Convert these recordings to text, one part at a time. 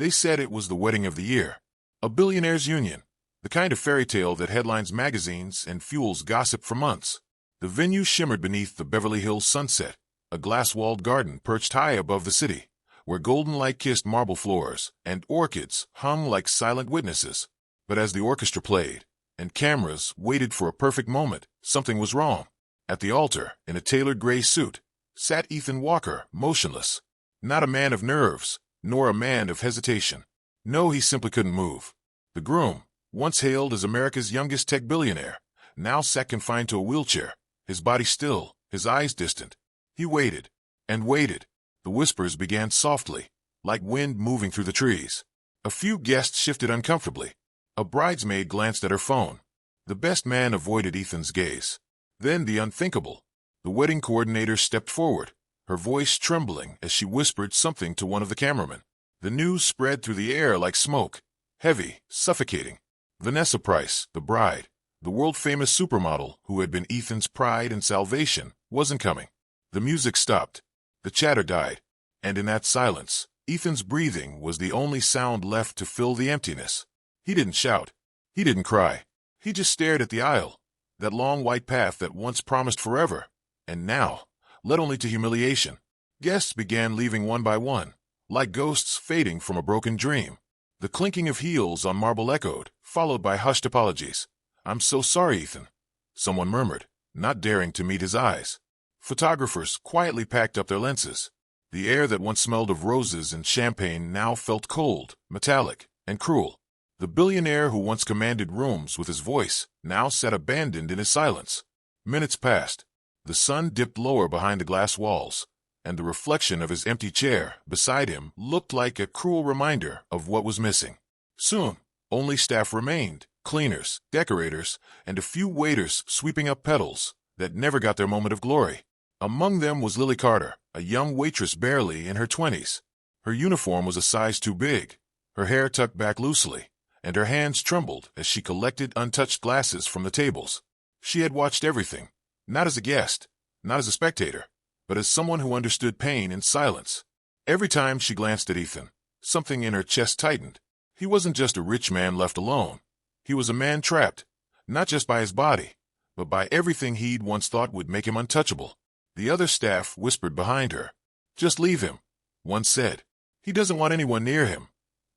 They said it was the wedding of the year. A billionaire's union. The kind of fairy tale that headlines magazines and fuels gossip for months. The venue shimmered beneath the Beverly Hills sunset, a glass-walled garden perched high above the city, where golden light kissed marble floors, and orchids hung like silent witnesses. But as the orchestra played, and cameras waited for a perfect moment, something was wrong. At the altar, in a tailored gray suit, sat Ethan Walker, motionless. Not a man of nerves, nor a man of hesitation. No, he simply couldn't move. The groom, once hailed as America's youngest tech billionaire, now sat confined to a wheelchair, his body still, his eyes distant. He waited, and waited. The whispers began softly, like wind moving through the trees. A few guests shifted uncomfortably. A bridesmaid glanced at her phone. The best man avoided Ethan's gaze. Then the unthinkable. The wedding coordinator stepped forward, her voice trembling as she whispered something to one of the cameramen. The news spread through the air like smoke, heavy, suffocating. Vanessa Price, the bride, the world-famous supermodel who had been Ethan's pride and salvation, wasn't coming. The music stopped. The chatter died. And in that silence, Ethan's breathing was the only sound left to fill the emptiness. He didn't shout. He didn't cry. He just stared at the aisle, that long white path that once promised forever, and now led only to humiliation. Guests began leaving one by one, like ghosts fading from a broken dream. The clinking of heels on marble echoed, followed by hushed apologies. "I'm so sorry, Ethan," someone murmured, not daring to meet his eyes. Photographers quietly packed up their lenses. The air that once smelled of roses and champagne now felt cold, metallic, and cruel. The billionaire who once commanded rooms with his voice now sat abandoned in his silence. Minutes passed. The sun dipped lower behind the glass walls, and the reflection of his empty chair beside him looked like a cruel reminder of what was missing. Soon, only staff remained, cleaners, decorators, and a few waiters sweeping up petals that never got their moment of glory. Among them was Lily Carter, a young waitress barely in her 20s. Her uniform was a size too big, her hair tucked back loosely, and her hands trembled as she collected untouched glasses from the tables. She had watched everything, not as a guest, not as a spectator, but as someone who understood pain in silence. Every time she glanced at Ethan, something in her chest tightened. He wasn't just a rich man left alone. He was a man trapped, not just by his body, but by everything he'd once thought would make him untouchable. The other staff whispered behind her. "Just leave him," one said. "He doesn't want anyone near him,"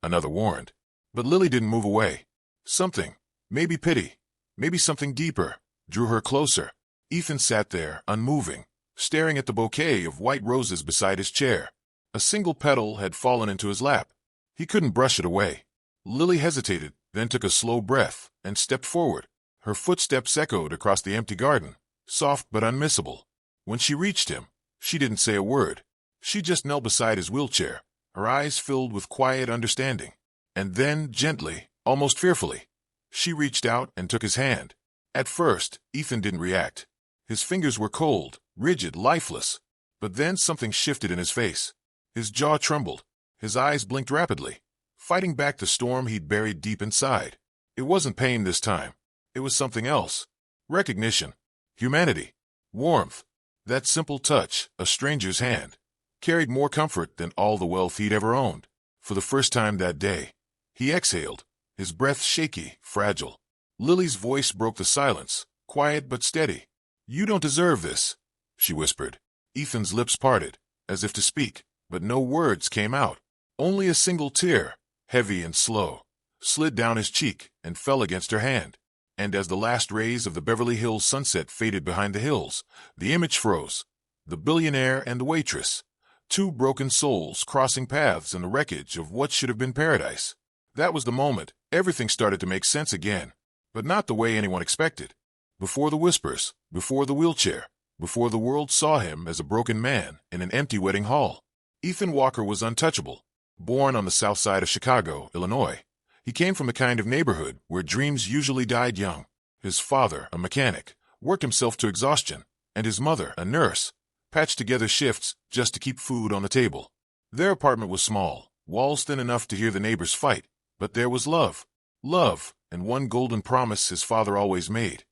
another warned. But Lily didn't move away. Something, maybe pity, maybe something deeper, drew her closer. Ethan sat there, unmoving, staring at the bouquet of white roses beside his chair. A single petal had fallen into his lap. He couldn't brush it away. Lily hesitated, then took a slow breath and stepped forward. Her footsteps echoed across the empty garden, soft but unmissable. When she reached him, she didn't say a word. She just knelt beside his wheelchair, her eyes filled with quiet understanding. And then, gently, almost fearfully, she reached out and took his hand. At first, Ethan didn't react. His fingers were cold, rigid, lifeless. But then something shifted in his face. His jaw trembled. His eyes blinked rapidly, fighting back the storm he'd buried deep inside. It wasn't pain this time. It was something else. Recognition. Humanity. Warmth. That simple touch, a stranger's hand, carried more comfort than all the wealth he'd ever owned. For the first time that day, he exhaled, his breath shaky, fragile. Lily's voice broke the silence, quiet but steady. "You don't deserve this," she whispered. Ethan's lips parted, as if to speak, but no words came out. Only a single tear, heavy and slow, slid down his cheek and fell against her hand. And as the last rays of the Beverly Hills sunset faded behind the hills, the image froze. The billionaire and the waitress, two broken souls crossing paths in the wreckage of what should have been paradise. That was the moment everything started to make sense again, but not the way anyone expected. Before the whispers, before the wheelchair, before the world saw him as a broken man in an empty wedding hall, Ethan Walker was untouchable. Born on the south side of Chicago, Illinois, he came from the kind of neighborhood where dreams usually died young. His father, a mechanic, worked himself to exhaustion, and his mother, a nurse, patched together shifts just to keep food on the table. Their apartment was small, walls thin enough to hear the neighbors fight, but there was love. Love, and one golden promise his father always made.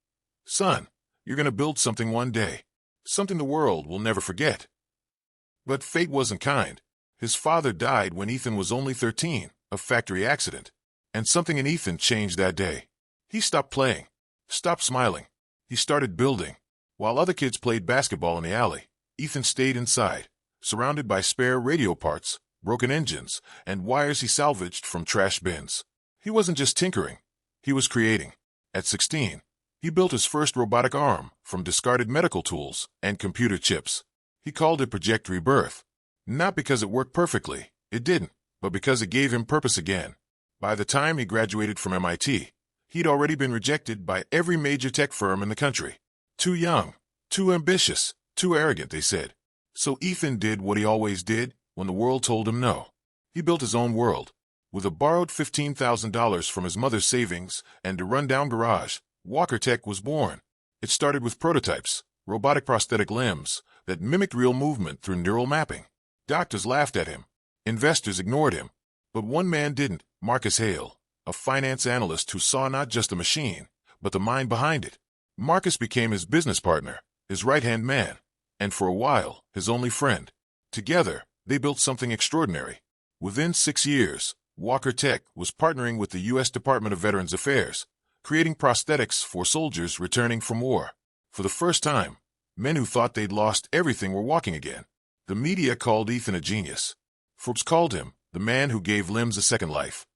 "Son, you're going to build something one day. Something the world will never forget." But fate wasn't kind. His father died when Ethan was only 13, a factory accident. And something in Ethan changed that day. He stopped playing, stopped smiling. He started building. While other kids played basketball in the alley, Ethan stayed inside, surrounded by spare radio parts, broken engines, and wires he salvaged from trash bins. He wasn't just tinkering, he was creating. At 16, he built his first robotic arm from discarded medical tools and computer chips. He called it Project Rebirth. Not because it worked perfectly, it didn't, but because it gave him purpose again. By the time he graduated from MIT, he'd already been rejected by every major tech firm in the country. Too young, too ambitious, too arrogant, they said. So Ethan did what he always did when the world told him no. He built his own world. With a borrowed $15,000 from his mother's savings and a rundown garage, Walker Tech was born. It started with prototypes, robotic prosthetic limbs that mimicked real movement through neural mapping. Doctors laughed at him. Investors ignored him. But one man didn't, Marcus Hale, a finance analyst who saw not just the machine, but the mind behind it. Marcus became his business partner, his right-hand man, and for a while, his only friend. Together, they built something extraordinary. Within 6 years, Walker Tech was partnering with the U.S. Department of Veterans Affairs, creating prosthetics for soldiers returning from war. For the first time, men who thought they'd lost everything were walking again. The media called Ethan a genius. Forbes called him the man who gave limbs a second life.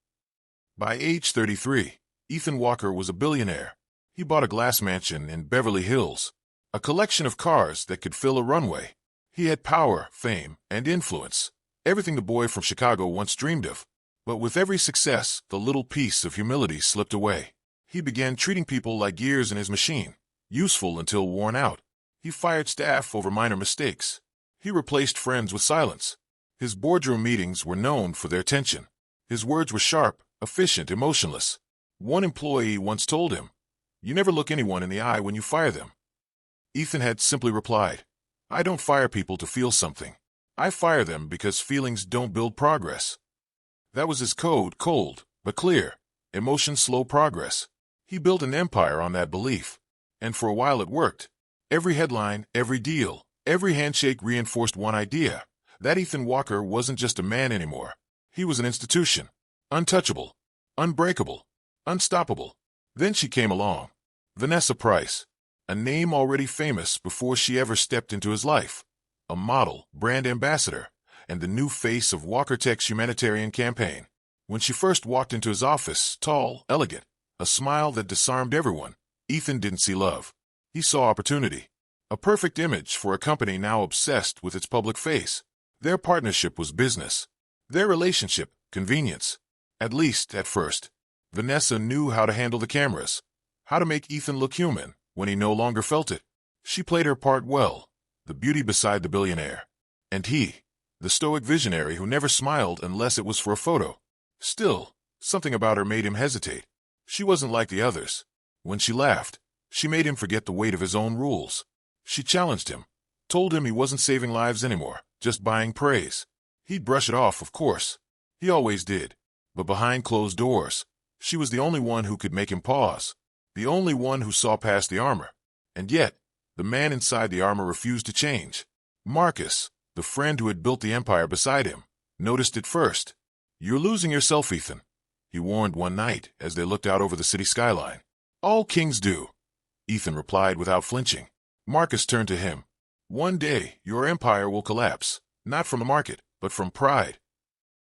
By age 33, Ethan Walker was a billionaire. He bought a glass mansion in Beverly Hills, a collection of cars that could fill a runway. He had power, fame, and influence, everything the boy from Chicago once dreamed of. But with every success, the little piece of humility slipped away. He began treating people like gears in his machine, useful until worn out. He fired staff over minor mistakes. He replaced friends with silence. His boardroom meetings were known for their tension. His words were sharp, efficient, emotionless. One employee once told him, "You never look anyone in the eye when you fire them." Ethan had simply replied, "I don't fire people to feel something. I fire them because feelings don't build progress." That was his code, cold, but clear. Emotions slow progress. He built an empire on that belief. And for a while it worked. Every headline, every deal, every handshake reinforced one idea, that Ethan Walker wasn't just a man anymore. He was an institution. Untouchable, unbreakable, unstoppable. Then she came along. Vanessa Price, a name already famous before she ever stepped into his life. A model, brand ambassador, and the new face of Walker Tech's humanitarian campaign. When she first walked into his office, tall, elegant, a smile that disarmed everyone, Ethan didn't see love. He saw opportunity. A perfect image for a company now obsessed with its public face. Their partnership was business. Their relationship, convenience. At least, at first. Vanessa knew how to handle the cameras, how to make Ethan look human when he no longer felt it. She played her part well, the beauty beside the billionaire. And he, the stoic visionary who never smiled unless it was for a photo. Still, something about her made him hesitate. She wasn't like the others. When she laughed, she made him forget the weight of his own rules. She challenged him, told him he wasn't saving lives anymore, just buying praise. He'd brush it off, of course. He always did. But behind closed doors, she was the only one who could make him pause, the only one who saw past the armor. And yet, the man inside the armor refused to change. Marcus, the friend who had built the empire beside him, noticed it first. "You're losing yourself, Ethan," he warned one night as they looked out over the city skyline. "All kings do," Ethan replied without flinching. Marcus turned to him. "One day, your empire will collapse, not from the market, but from pride."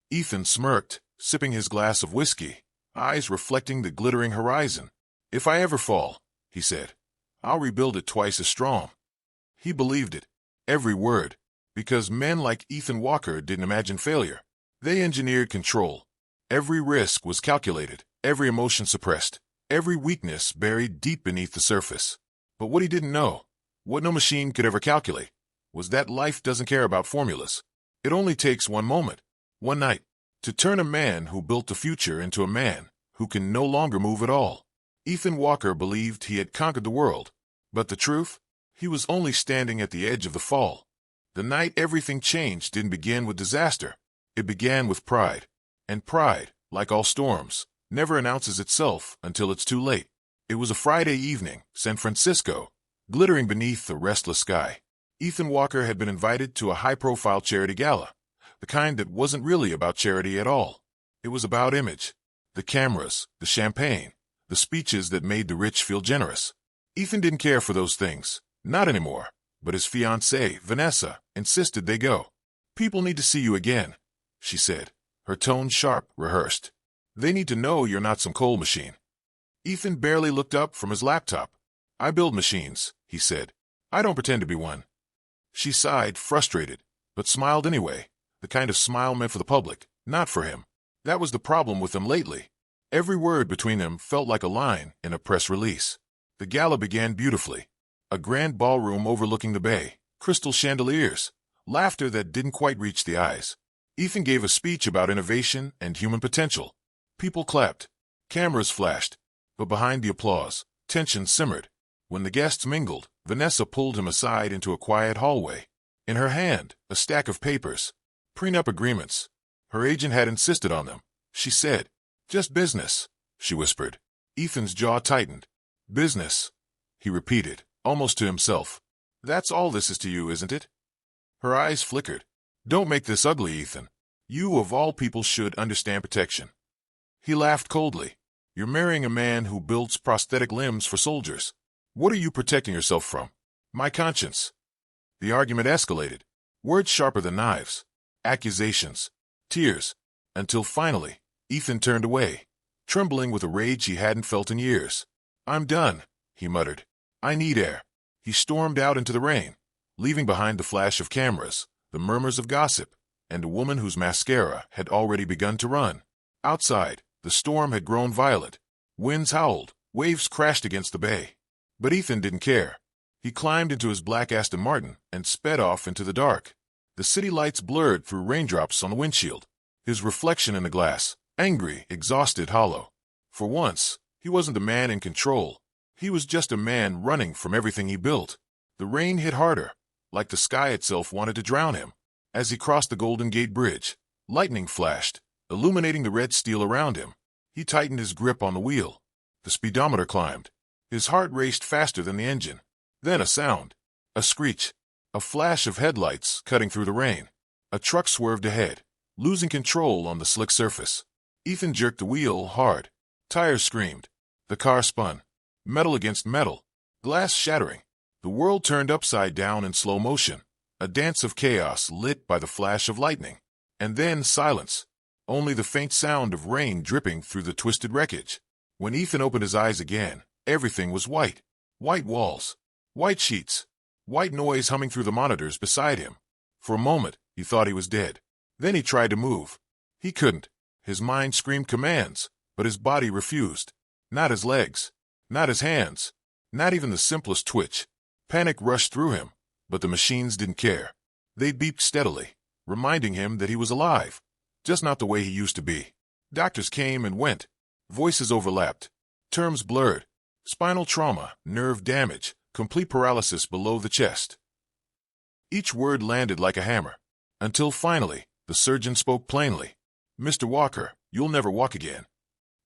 Ethan smirked, sipping his glass of whiskey, eyes reflecting the glittering horizon. "If I ever fall," he said, "I'll rebuild it twice as strong." He believed it, every word, because men like Ethan Walker didn't imagine failure. They engineered control. Every risk was calculated, every emotion suppressed, every weakness buried deep beneath the surface. But what he didn't know, what no machine could ever calculate, was that life doesn't care about formulas. It only takes one moment, one night, to turn a man who built the future into a man who can no longer move at all. Ethan Walker believed he had conquered the world, but the truth? He was only standing at the edge of the fall. The night everything changed didn't begin with disaster. It began with pride. And pride, like all storms, never announces itself until it's too late. It was a Friday evening, San Francisco, glittering beneath a restless sky. Ethan Walker had been invited to a high-profile charity gala, the kind that wasn't really about charity at all. It was about image. The cameras, the champagne, the speeches that made the rich feel generous. Ethan didn't care for those things. Not anymore. But his fiancée, Vanessa, insisted they go. "People need to see you again," she said, her tone sharp, rehearsed. "They need to know you're not some coal machine." Ethan barely looked up from his laptop. "I build machines," he said. "I don't pretend to be one." She sighed, frustrated, but smiled anyway, the kind of smile meant for the public, not for him. That was the problem with them lately. Every word between them felt like a line in a press release. The gala began beautifully. A grand ballroom overlooking the bay, crystal chandeliers, laughter that didn't quite reach the eyes. Ethan gave a speech about innovation and human potential. People clapped. Cameras flashed. But behind the applause, tension simmered. When the guests mingled, Vanessa pulled him aside into a quiet hallway. In her hand, a stack of papers. Prenup agreements. Her agent had insisted on them. She said, "Just business," she whispered. Ethan's jaw tightened. "Business," he repeated, almost to himself. "That's all this is to you, isn't it?" Her eyes flickered. "Don't make this ugly, Ethan. You, of all people, should understand protection." He laughed coldly. "You're marrying a man who builds prosthetic limbs for soldiers. What are you protecting yourself from?" "My conscience." The argument escalated. Words sharper than knives. Accusations. Tears. Until finally, Ethan turned away, trembling with a rage he hadn't felt in years. "I'm done," he muttered. "I need air." He stormed out into the rain, leaving behind the flash of cameras, the murmurs of gossip, and a woman whose mascara had already begun to run. Outside, the storm had grown violent. Winds howled, waves crashed against the bay. But Ethan didn't care. He climbed into his black Aston Martin and sped off into the dark. The city lights blurred through raindrops on the windshield. His reflection in the glass, angry, exhausted, hollow. For once, he wasn't the man in control. He was just a man running from everything he built. The rain hit harder, like the sky itself wanted to drown him. As he crossed the Golden Gate Bridge, lightning flashed, illuminating the red steel around him. He tightened his grip on the wheel. The speedometer climbed. His heart raced faster than the engine. Then a sound. A screech. A flash of headlights cutting through the rain. A truck swerved ahead, losing control on the slick surface. Ethan jerked the wheel hard. Tires screamed. The car spun. Metal against metal. Glass shattering. The world turned upside down in slow motion. A dance of chaos lit by the flash of lightning. And then silence. Only the faint sound of rain dripping through the twisted wreckage. When Ethan opened his eyes again, everything was white. White walls. White sheets. White noise humming through the monitors beside him. For a moment, he thought he was dead. Then he tried to move. He couldn't. His mind screamed commands, but his body refused. Not his legs. Not his hands. Not even the simplest twitch. Panic rushed through him, but the machines didn't care. They beeped steadily, reminding him that he was alive, just not the way he used to be. Doctors came and went. Voices overlapped. Terms blurred. Spinal trauma, nerve damage, complete paralysis below the chest. Each word landed like a hammer. Until finally, the surgeon spoke plainly. "Mr. Walker, you'll never walk again."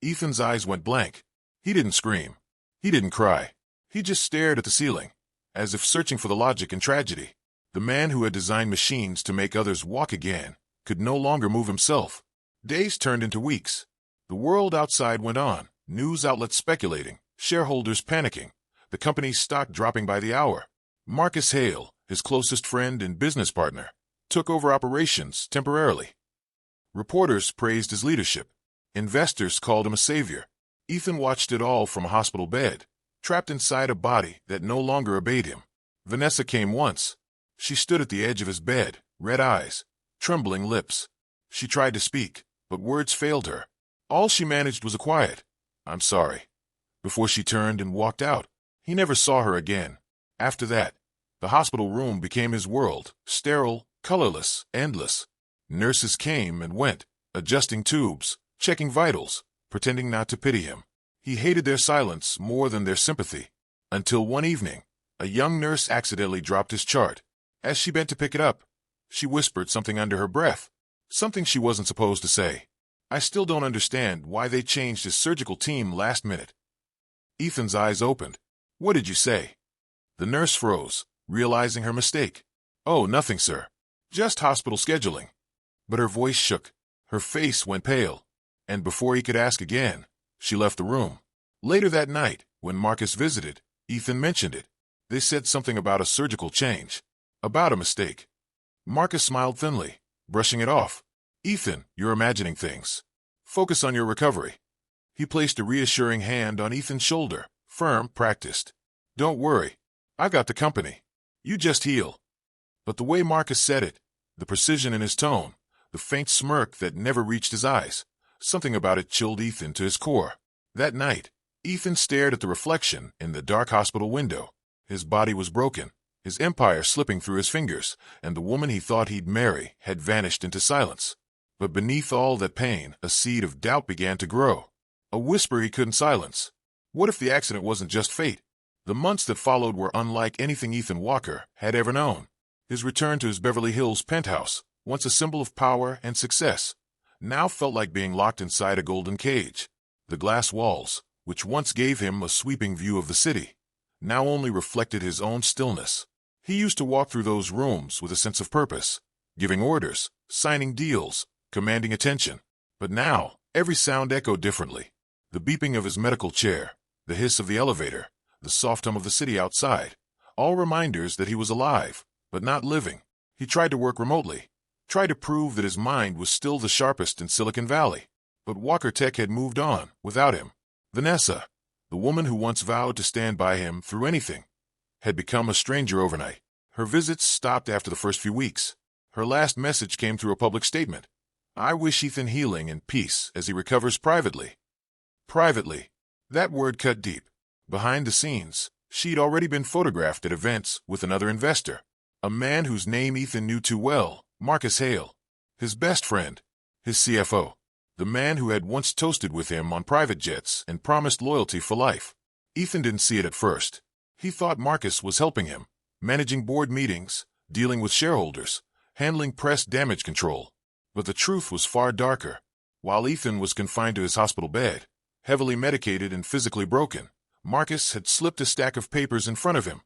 Ethan's eyes went blank. He didn't scream. He didn't cry. He just stared at the ceiling, as if searching for the logic in tragedy. The man who had designed machines to make others walk again could no longer move himself. Days turned into weeks. The world outside went on, news outlets speculating, shareholders panicking, the company's stock dropping by the hour. Marcus Hale, his closest friend and business partner, took over operations temporarily. Reporters praised his leadership. Investors called him a savior. Ethan watched it all from a hospital bed, trapped inside a body that no longer obeyed him. Vanessa came once. She stood at the edge of his bed, red eyes, trembling lips. She tried to speak, but words failed her. All she managed was a quiet, "I'm sorry," before she turned and walked out. He never saw her again. After that, the hospital room became his world, sterile, colorless, endless. Nurses came and went, adjusting tubes, checking vitals, pretending not to pity him. He hated their silence more than their sympathy. Until one evening, a young nurse accidentally dropped his chart. As she bent to pick it up, she whispered something under her breath, something she wasn't supposed to say. I still don't understand why they changed his surgical team last minute. Ethan's eyes opened. What did you say? The nurse froze, realizing her mistake. Oh, nothing, sir. Just hospital scheduling. But her voice shook. Her face went pale. And before he could ask again, she left the room. Later that night, when Marcus visited, Ethan mentioned it. They said something about a surgical change, about a mistake. Marcus smiled thinly, brushing it off. Ethan, you're imagining things. Focus on your recovery. He placed a reassuring hand on Ethan's shoulder, firm, practiced. Don't worry. I got the company. You just heal. But the way Marcus said it, the precision in his tone, the faint smirk that never reached his eyes, something about it chilled Ethan to his core. That night, Ethan stared at the reflection in the dark hospital window. His body was broken, his empire slipping through his fingers, and the woman he thought he'd marry had vanished into silence. But beneath all that pain, a seed of doubt began to grow. A whisper he couldn't silence. What if the accident wasn't just fate? The months that followed were unlike anything Ethan Walker had ever known. His return to his Beverly Hills penthouse, once a symbol of power and success, now felt like being locked inside a golden cage. The glass walls, which once gave him a sweeping view of the city, now only reflected his own stillness. He used to walk through those rooms with a sense of purpose, giving orders, signing deals, commanding attention. But now, every sound echoed differently. The beeping of his medical chair, the hiss of the elevator, the soft hum of the city outside, all reminders that he was alive, but not living. He tried to work remotely, tried to prove that his mind was still the sharpest in Silicon Valley. But Walker Tech had moved on, without him. Vanessa, the woman who once vowed to stand by him through anything, had become a stranger overnight. Her visits stopped after the first few weeks. Her last message came through a public statement. I wish Ethan healing and peace as he recovers privately. Privately. That word cut deep. Behind the scenes, she'd already been photographed at events with another investor, a man whose name Ethan knew too well, Marcus Hale. His best friend, his CFO. The man who had once toasted with him on private jets and promised loyalty for life. Ethan didn't see it at first. He thought Marcus was helping him, managing board meetings, dealing with shareholders, handling press damage control. But the truth was far darker. While Ethan was confined to his hospital bed, heavily medicated and physically broken, Marcus had slipped a stack of papers in front of him.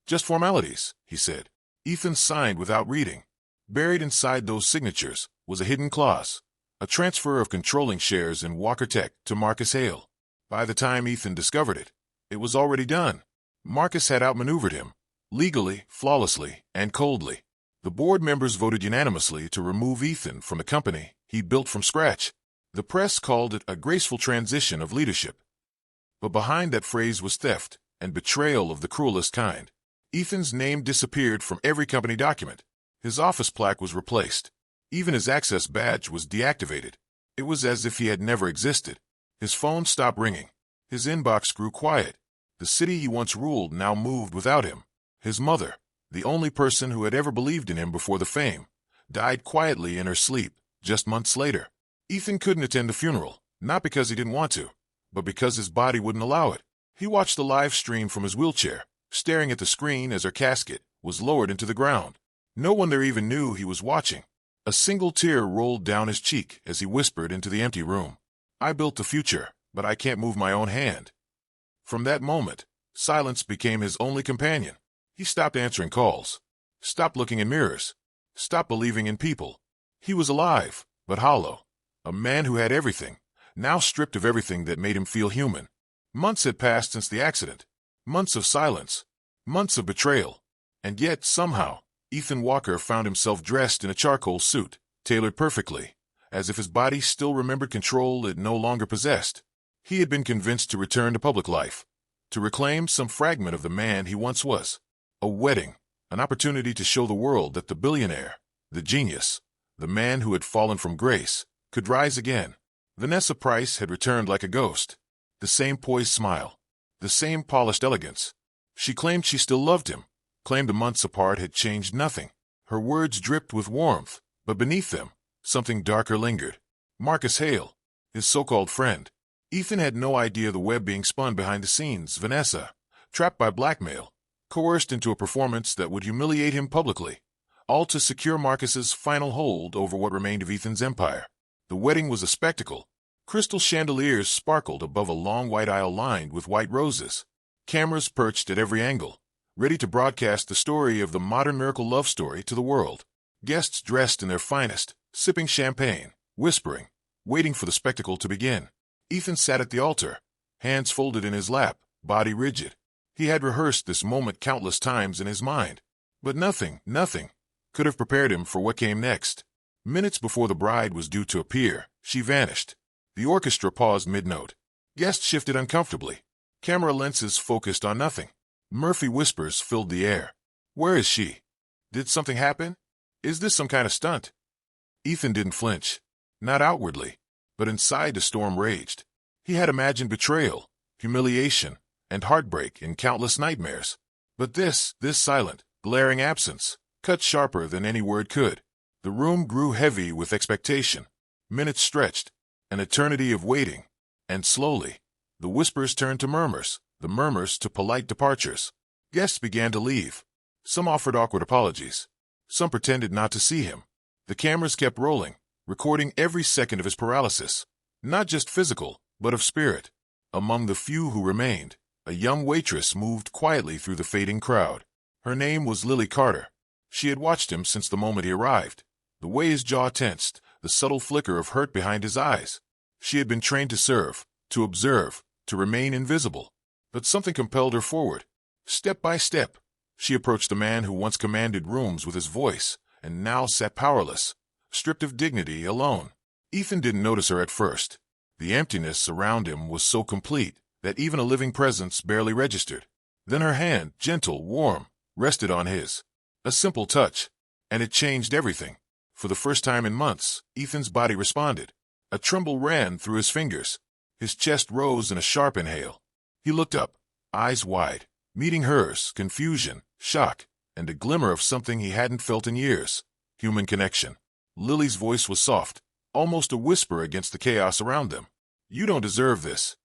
Just formalities, he said. Ethan signed without reading. Buried inside those signatures was a hidden clause. A transfer of controlling shares in Walker Tech to Marcus Hale. By the time Ethan discovered it, it was already done. Marcus had outmaneuvered him, legally, flawlessly, and coldly. The board members voted unanimously to remove Ethan from the company he built from scratch. The press called it a graceful transition of leadership. But behind that phrase was theft and betrayal of the cruelest kind. Ethan's name disappeared from every company document. His office plaque was replaced. Even his access badge was deactivated. It was as if he had never existed. His phone stopped ringing. His inbox grew quiet. The city he once ruled now moved without him. His mother, the only person who had ever believed in him before the fame, died quietly in her sleep just months later. Ethan couldn't attend the funeral, not because he didn't want to, but because his body wouldn't allow it. He watched the live stream from his wheelchair, staring at the screen as her casket was lowered into the ground. No one there even knew he was watching. A single tear rolled down his cheek as he whispered into the empty room. I built the future, but I can't move my own hand. From that moment, silence became his only companion. He stopped answering calls, stopped looking in mirrors, stopped believing in people. He was alive, but hollow. A man who had everything, now stripped of everything that made him feel human. Months had passed since the accident. Months of silence. Months of betrayal. And yet, somehow, Ethan Walker found himself dressed in a charcoal suit, tailored perfectly, as if his body still remembered control it no longer possessed. He had been convinced to return to public life, to reclaim some fragment of the man he once was. A wedding, an opportunity to show the world that the billionaire, the genius, the man who had fallen from grace, could rise again. Vanessa Price had returned like a ghost. The same poised smile, the same polished elegance. She claimed she still loved him, claimed the months apart had changed nothing. Her words dripped with warmth, but beneath them, something darker lingered. Marcus Hale, his so-called friend. Ethan had no idea the web being spun behind the scenes. Vanessa, trapped by blackmail, coerced into a performance that would humiliate him publicly, all to secure Marcus's final hold over what remained of Ethan's empire. The wedding was a spectacle. Crystal chandeliers sparkled above a long white aisle lined with white roses. Cameras perched at every angle, ready to broadcast the story of the modern miracle love story to the world. Guests dressed in their finest, sipping champagne, whispering, waiting for the spectacle to begin. Ethan sat at the altar, hands folded in his lap, body rigid. He had rehearsed this moment countless times in his mind, but nothing could have prepared him for what came next. Minutes before the bride was due to appear, she vanished. The orchestra paused mid-note. Guests shifted uncomfortably. Camera lenses focused on nothing. Murphy whispers filled the air. Where is she? Did something happen? Is this some kind of stunt? Ethan didn't flinch. Not outwardly, but inside the storm raged. He had imagined betrayal, humiliation, and heartbreak in countless nightmares. But this silent, glaring absence, cut sharper than any word could. The room grew heavy with expectation. Minutes stretched, an eternity of waiting, and slowly, the whispers turned to murmurs, the murmurs to polite departures. Guests began to leave. Some offered awkward apologies. Some pretended not to see him. The cameras kept rolling, recording every second of his paralysis, not just physical, but of spirit. Among the few who remained, a young waitress moved quietly through the fading crowd. Her name was Lily Carter. She had watched him since the moment he arrived. The way his jaw tensed, the subtle flicker of hurt behind his eyes. She had been trained to serve, to observe, to remain invisible. But something compelled her forward. Step by step, she approached the man who once commanded rooms with his voice, and now sat powerless, stripped of dignity, alone. Ethan didn't notice her at first. The emptiness around him was so complete that even a living presence barely registered. Then her hand, gentle, warm, rested on his. A simple touch, and it changed everything. For the first time in months, Ethan's body responded. A tremble ran through his fingers. His chest rose in a sharp inhale. He looked up, eyes wide, meeting hers, confusion, shock, and a glimmer of something he hadn't felt in years. Human connection. Lily's voice was soft, almost a whisper against the chaos around them. You don't deserve this.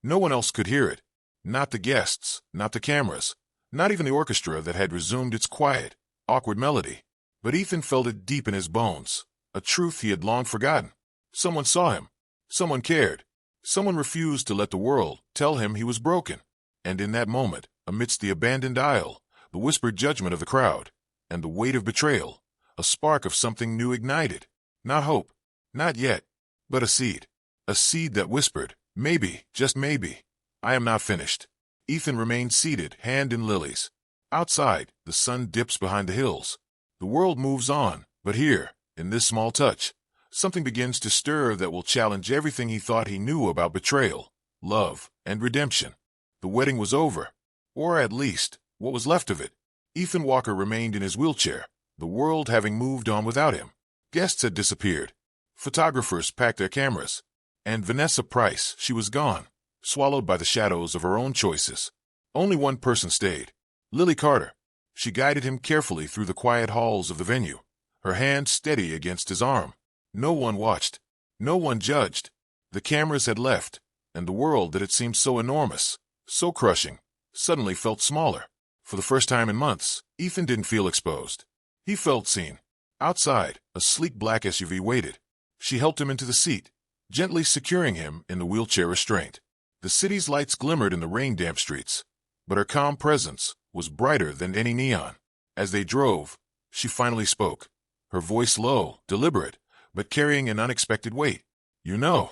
No one else could hear it. Not the guests, not the cameras, not even the orchestra that had resumed its quiet, awkward melody. But Ethan felt it deep in his bones, a truth he had long forgotten. Someone saw him. Someone cared. Someone refused to let the world tell him he was broken. And in that moment, amidst the abandoned aisle, the whispered judgment of the crowd, and the weight of betrayal, a spark of something new ignited. Not hope, not yet, but a seed. A seed that whispered, maybe, just maybe, I am not finished. Ethan remained seated, hand in Lily's. Outside, the sun dips behind the hills. The world moves on, but here, in this small touch, something begins to stir that will challenge everything he thought he knew about betrayal, love, and redemption. The wedding was over, or at least, what was left of it. Ethan Walker remained in his wheelchair, the world having moved on without him. Guests had disappeared. Photographers packed their cameras. And Vanessa Price, she was gone, swallowed by the shadows of her own choices. Only one person stayed. Lily Carter. She guided him carefully through the quiet halls of the venue, her hand steady against his arm. No one watched. No one judged. The cameras had left, and the world that had seemed so enormous, so crushing, suddenly felt smaller. For the first time in months, Ethan didn't feel exposed. He felt seen. Outside, a sleek black SUV waited. She helped him into the seat, gently securing him in the wheelchair restraint. The city's lights glimmered in the rain-damp streets, but her calm presence was brighter than any neon. As they drove, she finally spoke, her voice low, deliberate, but carrying an unexpected weight. You know,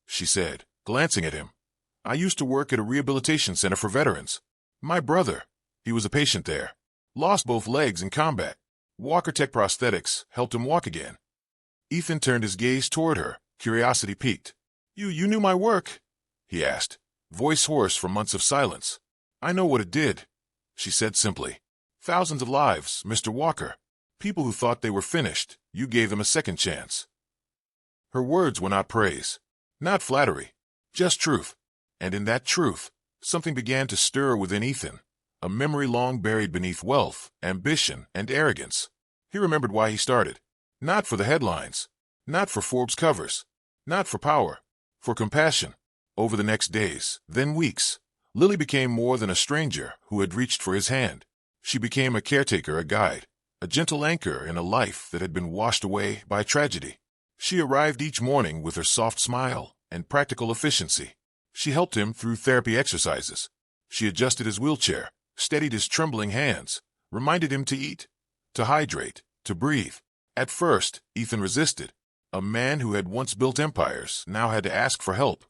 she said, glancing at him, I used to work at a rehabilitation center for veterans. My brother, he was a patient there, lost both legs in combat. Walker Tech Prosthetics helped him walk again. Ethan turned his gaze toward her, curiosity piqued. You knew my work? He asked, voice hoarse from months of silence. I know what it did, she said simply. Thousands of lives, Mr. Walker. People who thought they were finished, you gave them a second chance. Her words were not praise, not flattery, just truth. And in that truth, something began to stir within Ethan, a memory long buried beneath wealth, ambition, and arrogance. He remembered why he started. Not for the headlines, not for Forbes covers, not for power, for compassion. Over the next days, then weeks, Lily became more than a stranger who had reached for his hand. She became a caretaker, a guide, a gentle anchor in a life that had been washed away by tragedy. She arrived each morning with her soft smile and practical efficiency. She helped him through therapy exercises. She adjusted his wheelchair, steadied his trembling hands, reminded him to eat, to hydrate, to breathe. At first, Ethan resisted. A man who had once built empires now had to ask for help,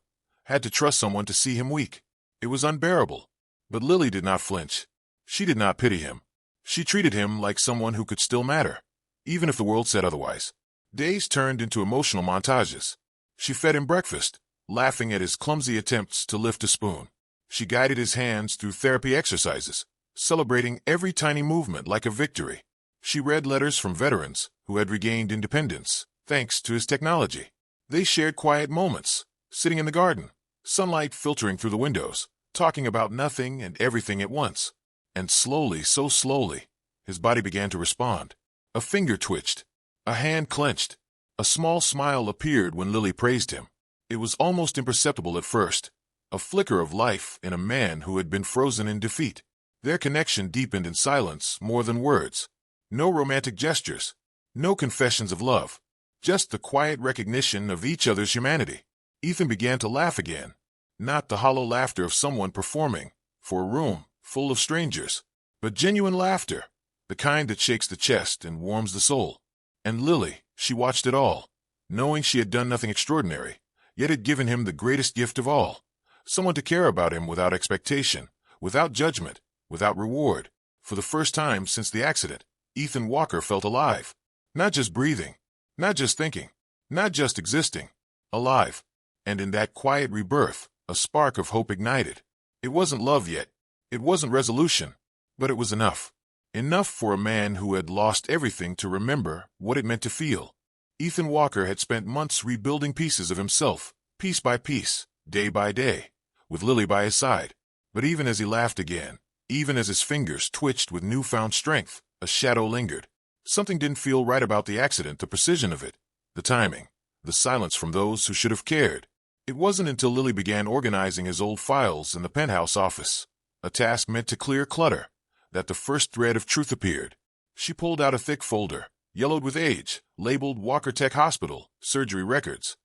had to trust someone to see him weak. It was unbearable. But Lily did not flinch. She did not pity him. She treated him like someone who could still matter, even if the world said otherwise. Days turned into emotional montages. She fed him breakfast, laughing at his clumsy attempts to lift a spoon. She guided his hands through therapy exercises, celebrating every tiny movement like a victory. She read letters from veterans who had regained independence, thanks to his technology. They shared quiet moments, sitting in the garden, sunlight filtering through the windows, talking about nothing and everything at once. And slowly, so slowly, his body began to respond. A finger twitched, a hand clenched, a small smile appeared when Lily praised him. It was almost imperceptible at first, a flicker of life in a man who had been frozen in defeat. Their connection deepened in silence more than words. No romantic gestures, no confessions of love, just the quiet recognition of each other's humanity. Ethan began to laugh again, not the hollow laughter of someone performing for a room full of strangers, but genuine laughter, the kind that shakes the chest and warms the soul. And Lily, she watched it all, knowing she had done nothing extraordinary, yet had given him the greatest gift of all, someone to care about him without expectation, without judgment, without reward. For the first time since the accident, Ethan Walker felt alive. Not just breathing, not just thinking, not just existing. Alive. And in that quiet rebirth, a spark of hope ignited. It wasn't love yet. It wasn't resolution. But it was enough. Enough for a man who had lost everything to remember what it meant to feel. Ethan Walker had spent months rebuilding pieces of himself, piece by piece, day by day, with Lily by his side. But even as he laughed again, even as his fingers twitched with newfound strength, a shadow lingered. Something didn't feel right about the accident, the precision of it, the timing, the silence from those who should have cared. It wasn't until Lily began organizing his old files in the penthouse office, a task meant to clear clutter, that the first thread of truth appeared. She pulled out a thick folder, yellowed with age, labeled Walker Tech Hospital, surgery records.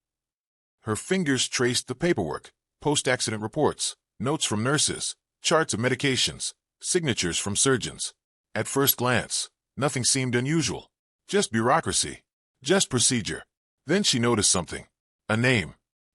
Her fingers traced the paperwork, post-accident reports, notes from nurses, charts of medications, signatures from surgeons. At first glance, nothing seemed unusual. Just bureaucracy. Just procedure. Then she noticed something. A name.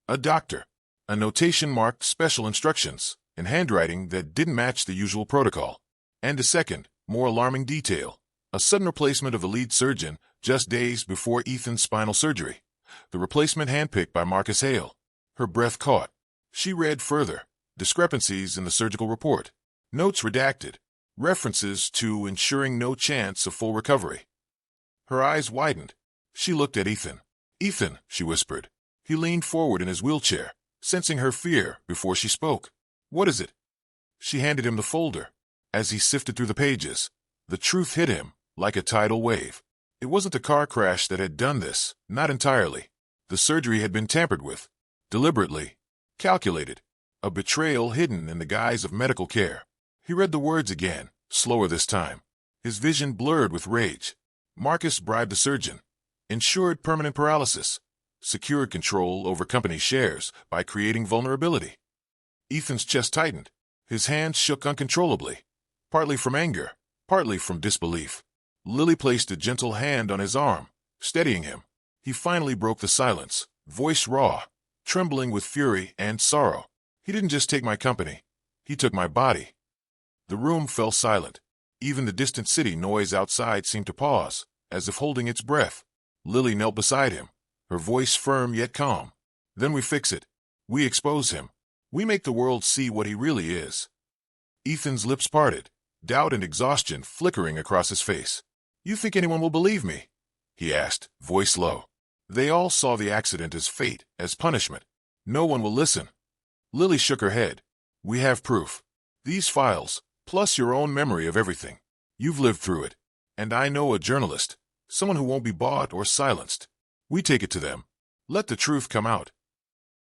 A doctor. A notation marked special instructions, in handwriting that didn't match the usual protocol. And a second, more alarming detail. A sudden replacement of the lead surgeon just days before Ethan's spinal surgery. The replacement handpicked by Marcus Hale. Her breath caught. She read further. Discrepancies in the surgical report. Notes redacted. References to ensuring no chance of full recovery. Her eyes widened. She looked at Ethan. "Ethan," she whispered. He leaned forward in his wheelchair, sensing her fear before she spoke. "What is it?" She handed him the folder. As he sifted through the pages, the truth hit him like a tidal wave. It wasn't a car crash that had done this, not entirely. The surgery had been tampered with, deliberately, calculated, a betrayal hidden in the guise of medical care. He read the words again, slower this time. His vision blurred with rage. Marcus bribed the surgeon, ensured permanent paralysis, secured control over company shares by creating vulnerability. Ethan's chest tightened. His hands shook uncontrollably, partly from anger, partly from disbelief. Lily placed a gentle hand on his arm, steadying him. He finally broke the silence, voice raw, trembling with fury and sorrow. "He didn't just take my company. He took my body." The room fell silent. Even the distant city noise outside seemed to pause, as if holding its breath. Lily knelt beside him, her voice firm yet calm. "Then we fix it. We expose him. We make the world see what he really is." Ethan's lips parted, doubt and exhaustion flickering across his face. "You think anyone will believe me?" he asked, voice low. They all saw the accident as fate, as punishment. "No one will listen." Lily shook her head. "We have proof. These files, plus your own memory of everything. You've lived through it. And I know a journalist, someone who won't be bought or silenced. We take it to them. Let the truth come out."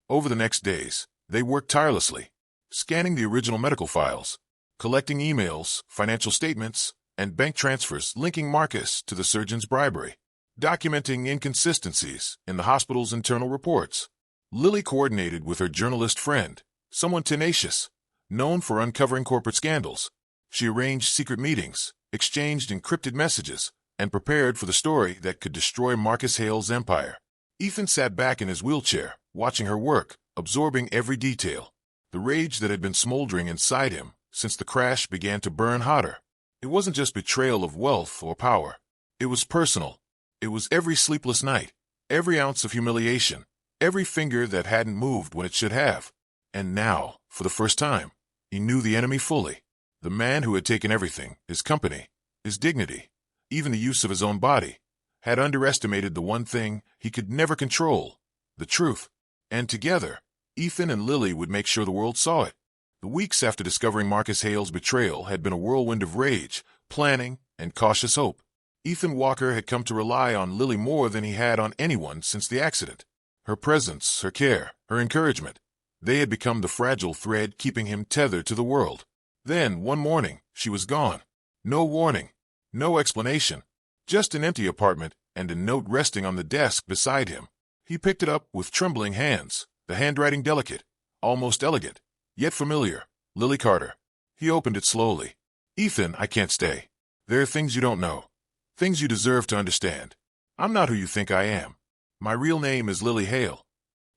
Over the next days, they worked tirelessly, scanning the original medical files, collecting emails, financial statements, and bank transfers linking Marcus to the surgeon's bribery, documenting inconsistencies in the hospital's internal reports. Lily coordinated with her journalist friend, someone tenacious, known for uncovering corporate scandals. She arranged secret meetings, exchanged encrypted messages, and prepared for the story that could destroy Marcus Hale's empire. Ethan sat back in his wheelchair, watching her work, absorbing every detail. The rage that had been smoldering inside him since the crash began to burn hotter. It wasn't just betrayal of wealth or power. It was personal. It was every sleepless night, every ounce of humiliation, every finger that hadn't moved when it should have. And now, for the first time, he knew the enemy fully. The man who had taken everything, his company, his dignity, even the use of his own body, had underestimated the one thing he could never control, the truth. And together, Ethan and Lily would make sure the world saw it. The weeks after discovering Marcus Hale's betrayal had been a whirlwind of rage, planning, and cautious hope. Ethan Walker had come to rely on Lily more than he had on anyone since the accident. Her presence, her care, her encouragement, they had become the fragile thread keeping him tethered to the world. Then, one morning, she was gone. No warning, no explanation, just an empty apartment and a note resting on the desk beside him. He picked it up with trembling hands, the handwriting delicate, almost elegant, yet familiar. Lily Carter. He opened it slowly. Ethan, I can't stay. There are things you don't know. Things you deserve to understand. I'm not who you think I am. My real name is Lily Hale.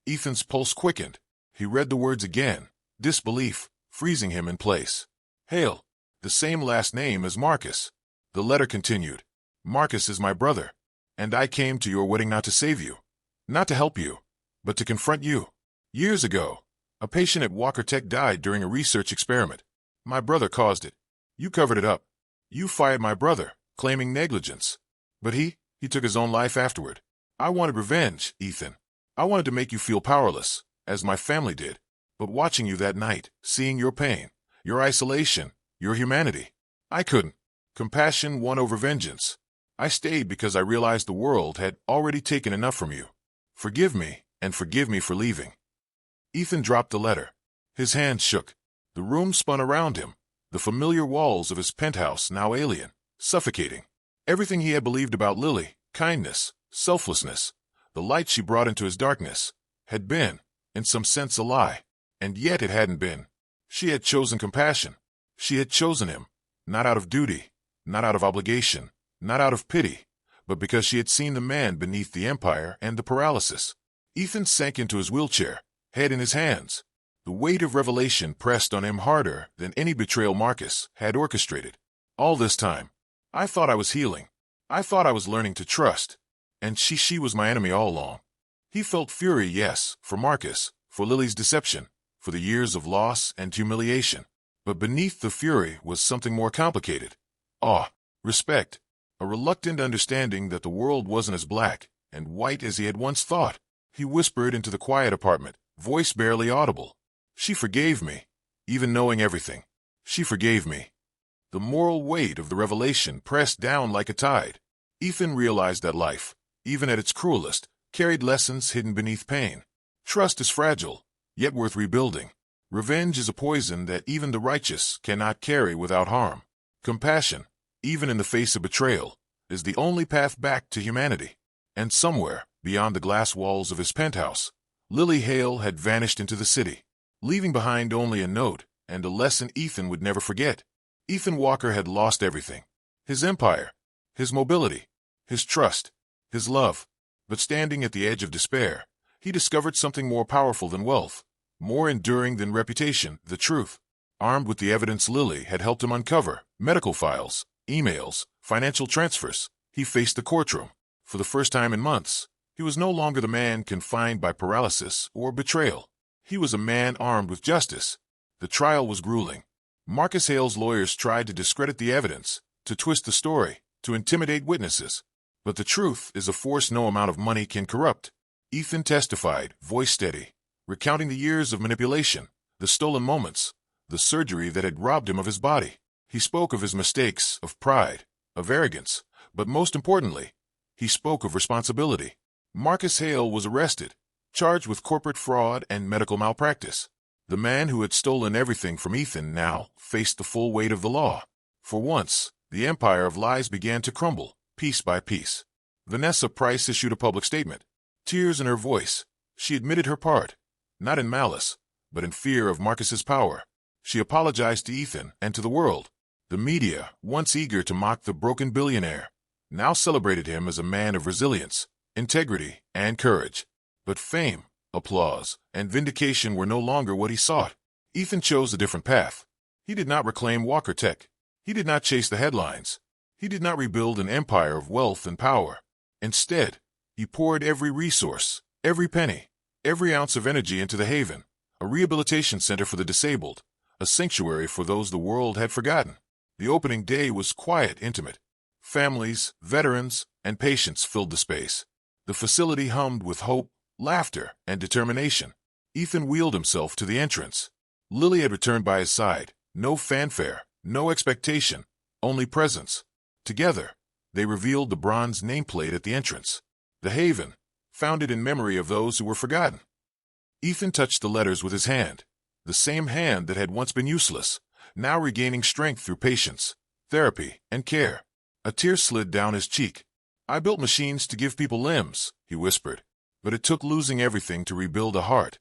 Ethan's pulse quickened. He read the words again, disbelief freezing him in place. Hale, the same last name as Marcus. The letter continued. Marcus is my brother, and I came to your wedding not to save you, not to help you, but to confront you. Years ago, a patient at Walker Tech died during a research experiment. My brother caused it. You covered it up. You fired my brother, claiming negligence. But he took his own life afterward. I wanted revenge, Ethan. I wanted to make you feel powerless, as my family did. But watching you that night, seeing your pain, your isolation, your humanity, I couldn't. Compassion won over vengeance. I stayed because I realized the world had already taken enough from you. Forgive me, and forgive me for leaving. Ethan dropped the letter. His hands shook. The room spun around him, the familiar walls of his penthouse now alien, suffocating. Everything he had believed about Lily, kindness, selflessness, the light she brought into his darkness, had been, in some sense, a lie. And yet it hadn't been. She had chosen compassion. She had chosen him, not out of duty, not out of obligation, not out of pity, but because she had seen the man beneath the empire and the paralysis. Ethan sank into his wheelchair, head in his hands. The weight of revelation pressed on him harder than any betrayal Marcus had orchestrated. All this time, I thought I was healing. I thought I was learning to trust. And she was my enemy all along. He felt fury, yes, for Marcus, for Lily's deception, for the years of loss and humiliation. But beneath the fury was something more complicated. Awe, respect, a reluctant understanding that the world wasn't as black and white as he had once thought. He whispered into the quiet apartment, voice barely audible. She forgave me, even knowing everything. She forgave me. The moral weight of the revelation pressed down like a tide. Ethan realized that life, even at its cruelest, carried lessons hidden beneath pain. Trust is fragile, yet worth rebuilding. Revenge is a poison that even the righteous cannot carry without harm. Compassion, even in the face of betrayal, is the only path back to humanity. And somewhere, beyond the glass walls of his penthouse, Lily Hale had vanished into the city, leaving behind only a note and a lesson Ethan would never forget. Ethan Walker had lost everything. His empire, his mobility, his trust, his love. But standing at the edge of despair, he discovered something more powerful than wealth, more enduring than reputation, the truth. Armed with the evidence Lily had helped him uncover, medical files, emails, financial transfers, he faced the courtroom. For the first time in months, he was no longer the man confined by paralysis or betrayal. He was a man armed with justice. The trial was grueling. Marcus Hale's lawyers tried to discredit the evidence, to twist the story, to intimidate witnesses. But the truth is a force no amount of money can corrupt. Ethan testified, voice steady, recounting the years of manipulation, the stolen moments, the surgery that had robbed him of his body. He spoke of his mistakes, of pride, of arrogance, but most importantly, he spoke of responsibility. Marcus Hale was arrested, charged with corporate fraud and medical malpractice. The man who had stolen everything from Ethan now faced the full weight of the law. For once, the empire of lies began to crumble, piece by piece. Vanessa Price issued a public statement. Tears in her voice, she admitted her part, not in malice, but in fear of Marcus's power. She apologized to Ethan and to the world. The media, once eager to mock the broken billionaire, now celebrated him as a man of resilience, integrity, and courage. But fame, applause, and vindication were no longer what he sought. Ethan chose a different path. He did not reclaim Walker Tech. He did not chase the headlines. He did not rebuild an empire of wealth and power. Instead, he poured every resource, every penny, every ounce of energy into the Haven, a rehabilitation center for the disabled, a sanctuary for those the world had forgotten. The opening day was quiet, intimate. Families, veterans, and patients filled the space. The facility hummed with hope, laughter, and determination. Ethan wheeled himself to the entrance. Lily had returned by his side. No fanfare, no expectation, only presence. Together, they revealed the bronze nameplate at the entrance. The Haven, founded in memory of those who were forgotten. Ethan touched the letters with his hand, the same hand that had once been useless, now regaining strength through patience, therapy, and care. A tear slid down his cheek. "I built machines to give people limbs," he whispered, "but it took losing everything to rebuild a heart."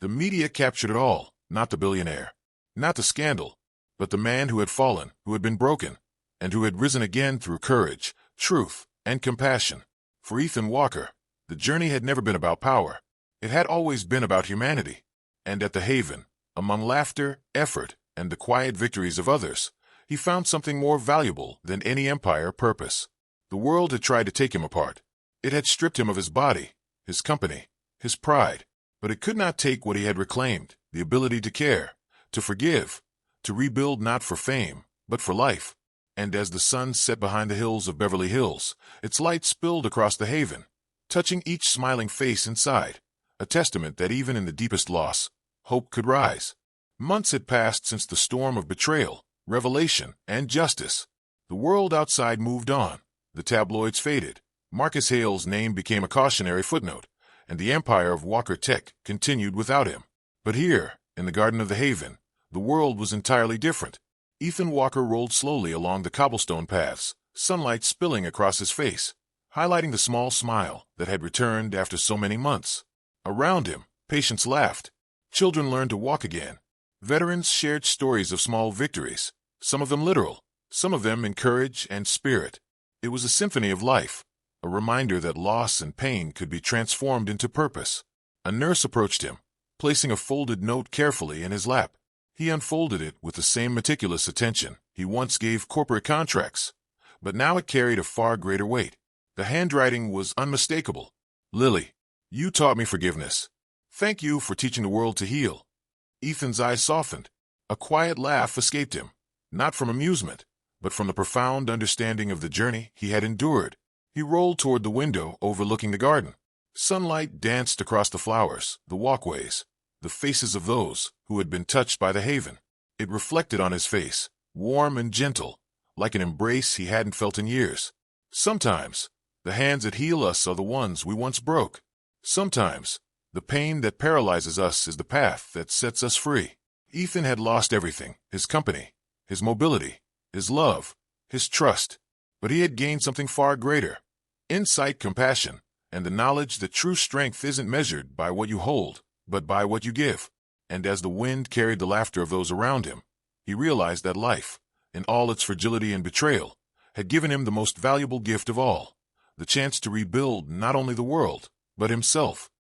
The media captured it all, not the billionaire, not the scandal, but the man who had fallen, who had been broken, and who had risen again through courage, truth, and compassion. For Ethan Walker, the journey had never been about power. It had always been about humanity. And at the Haven, among laughter, effort, and the quiet victories of others, he found something more valuable than any empire purpose. The world had tried to take him apart. It had stripped him of his body, his company, his pride, but it could not take what he had reclaimed, the ability to care, to forgive, to rebuild not for fame, but for life. And as the sun set behind the hills of Beverly Hills, its light spilled across the Haven, touching each smiling face inside, a testament that even in the deepest loss, hope could rise. Months had passed since the storm of betrayal, revelation, and justice. The world outside moved on. The tabloids faded. Marcus Hale's name became a cautionary footnote, and the empire of Walker Tech continued without him. But here, in the Garden of the Haven, the world was entirely different. Ethan Walker rolled slowly along the cobblestone paths, sunlight spilling across his face, highlighting the small smile that had returned after so many months. Around him, patients laughed. Children learned to walk again. Veterans shared stories of small victories, some of them literal, some of them in courage and spirit. It was a symphony of life, a reminder that loss and pain could be transformed into purpose. A nurse approached him, placing a folded note carefully in his lap. He unfolded it with the same meticulous attention he once gave corporate contracts, but now it carried a far greater weight. The handwriting was unmistakable. "Lily, you taught me forgiveness. Thank you for teaching the world to heal." Ethan's eyes softened. A quiet laugh escaped him, not from amusement, but from the profound understanding of the journey he had endured. He rolled toward the window overlooking the garden. Sunlight danced across the flowers, the walkways, the faces of those who had been touched by the Haven. It reflected on his face, warm and gentle, like an embrace he hadn't felt in years. Sometimes, the hands that heal us are the ones we once broke. Sometimes, the pain that paralyzes us is the path that sets us free. Ethan had lost everything, his company, his mobility, his love, his trust. But he had gained something far greater: insight, compassion, and the knowledge that true strength isn't measured by what you hold, but by what you give. And as the wind carried the laughter of those around him, he realized that life, in all its fragility and betrayal, had given him the most valuable gift of all, the chance to rebuild not only the world, but himself.